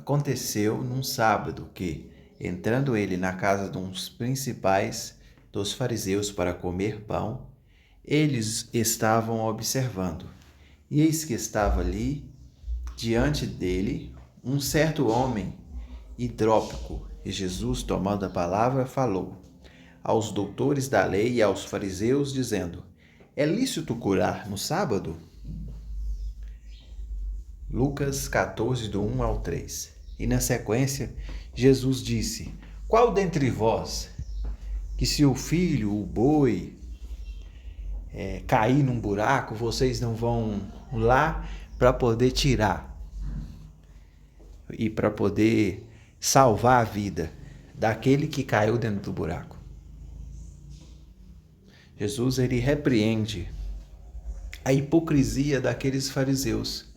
Aconteceu num sábado que, entrando ele na casa de uns principais dos fariseus para comer pão, eles estavam observando. E eis que estava ali, diante dele, um certo homem hidrópico. E Jesus, tomando a palavra, falou aos doutores da lei e aos fariseus, dizendo: é lícito curar no sábado? Lucas 14, do 1 ao 3. E na sequência, Jesus disse: qual dentre vós, que se o filho, o boi, cair num buraco, vocês não vão lá para poder tirar e para poder salvar a vida daquele que caiu dentro do buraco? Jesus, ele repreende a hipocrisia daqueles fariseus,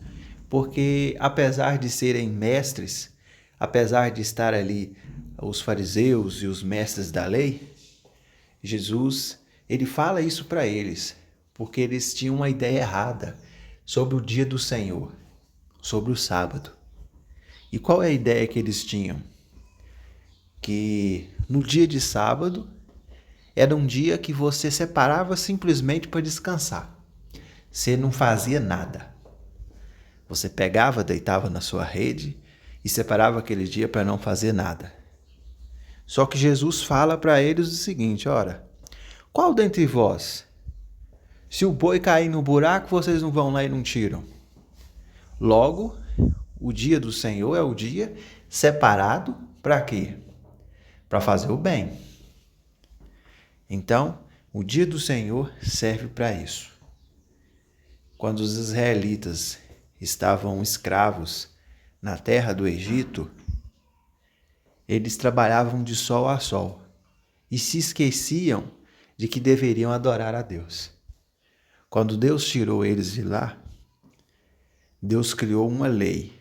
porque apesar de serem mestres, apesar de estar ali os fariseus e os mestres da lei, Jesus, ele fala isso para eles, porque eles tinham uma ideia errada sobre o dia do Senhor, sobre o sábado. E qual é a ideia que eles tinham? Que no dia de sábado era um dia que você separava simplesmente para descansar. Você não fazia nada. Você pegava, deitava na sua rede e separava aquele dia para não fazer nada. Só que Jesus fala para eles o seguinte: ora, qual dentre vós, se o boi cair no buraco, vocês não vão lá e não tiram? Logo, o dia do Senhor é o dia separado para quê? Para fazer o bem. Então, o dia do Senhor serve para isso. Quando os israelitas estavam escravos na terra do Egito, eles trabalhavam de sol a sol e se esqueciam de que deveriam adorar a Deus. Quando Deus tirou eles de lá, Deus criou uma lei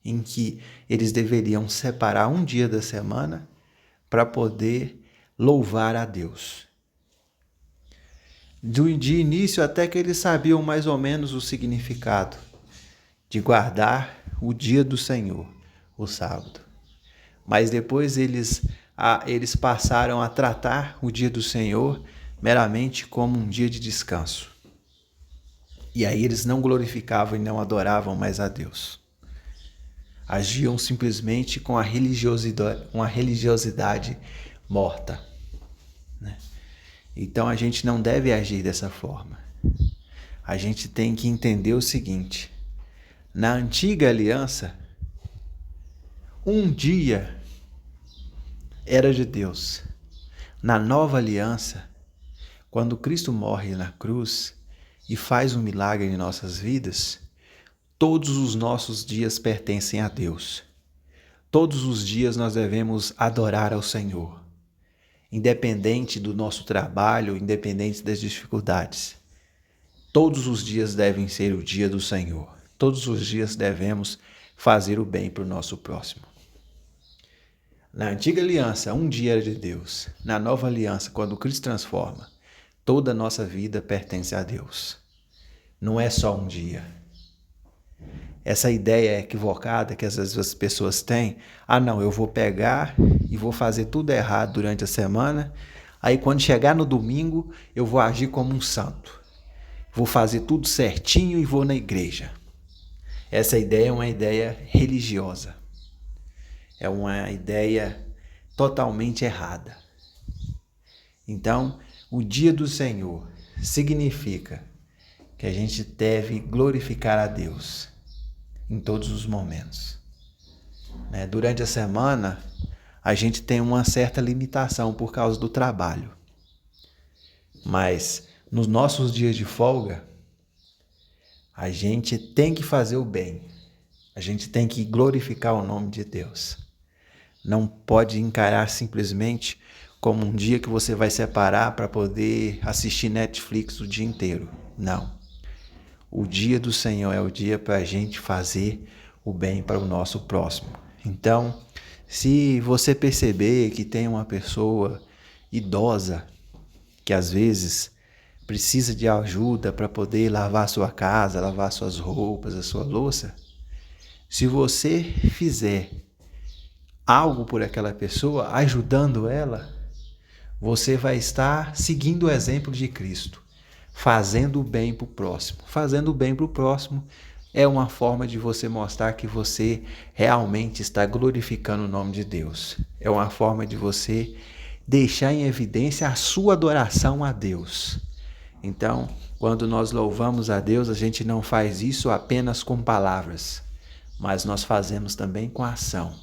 em que eles deveriam separar um dia da semana para poder louvar a Deus. De início, até que eles sabiam mais ou menos o significado de guardar o dia do Senhor, o sábado. Mas depois eles passaram a tratar o dia do Senhor meramente como um dia de descanso. E aí eles não glorificavam e não adoravam mais a Deus. Agiam simplesmente com a religiosidade morta, né? Então a gente não deve agir dessa forma. A gente tem que entender o seguinte: na antiga aliança, um dia era de Deus. Na nova aliança, quando Cristo morre na cruz e faz um milagre em nossas vidas, todos os nossos dias pertencem a Deus. Todos os dias nós devemos adorar ao Senhor, independente do nosso trabalho, independente das dificuldades. Todos os dias devem ser o dia do Senhor. Todos os dias devemos fazer o bem para o nosso próximo. Na antiga aliança, um dia era de Deus. Na nova aliança, quando Cristo transforma, toda a nossa vida pertence a Deus. Não é só um dia. Essa ideia equivocada que às vezes as pessoas têm: não, eu vou pegar e vou fazer tudo errado durante a semana, aí quando chegar no domingo eu vou agir como um santo. Vou fazer tudo certinho e vou na igreja. Essa ideia é uma ideia religiosa. É uma ideia totalmente errada. Então, o dia do Senhor significa que a gente deve glorificar a Deus em todos os momentos. Durante a semana, a gente tem uma certa limitação por causa do trabalho. Mas nos nossos dias de folga, a gente tem que fazer o bem. A gente tem que glorificar o nome de Deus. Não pode encarar simplesmente como um dia que você vai separar para poder assistir Netflix o dia inteiro. Não. O dia do Senhor é o dia para a gente fazer o bem para o nosso próximo. Então, se você perceber que tem uma pessoa idosa que às vezes precisa de ajuda para poder lavar sua casa, lavar suas roupas, a sua louça, se você fizer algo por aquela pessoa, ajudando ela, você vai estar seguindo o exemplo de Cristo, fazendo o bem para o próximo. Fazendo o bem para o próximo é uma forma de você mostrar que você realmente está glorificando o nome de Deus. É uma forma de você deixar em evidência a sua adoração a Deus. Então, quando nós louvamos a Deus, a gente não faz isso apenas com palavras, mas nós fazemos também com ação,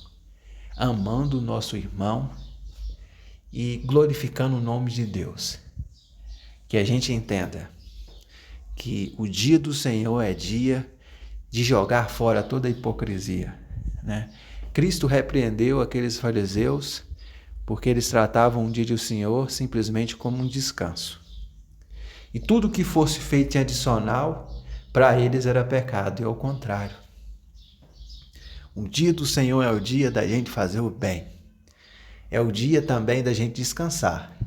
amando o nosso irmão e glorificando o nome de Deus. Que a gente entenda que o dia do Senhor é dia de jogar fora toda a hipocrisia, né? Cristo repreendeu aqueles fariseus porque eles tratavam o dia do Senhor simplesmente como um descanso. E tudo que fosse feito em adicional, para eles era pecado, e ao contrário. O dia do Senhor é o dia da gente fazer o bem. É o dia também da gente descansar,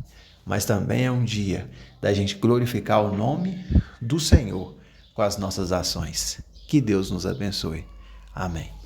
mas também é um dia da gente glorificar o nome do Senhor com as nossas ações. Que Deus nos abençoe. Amém.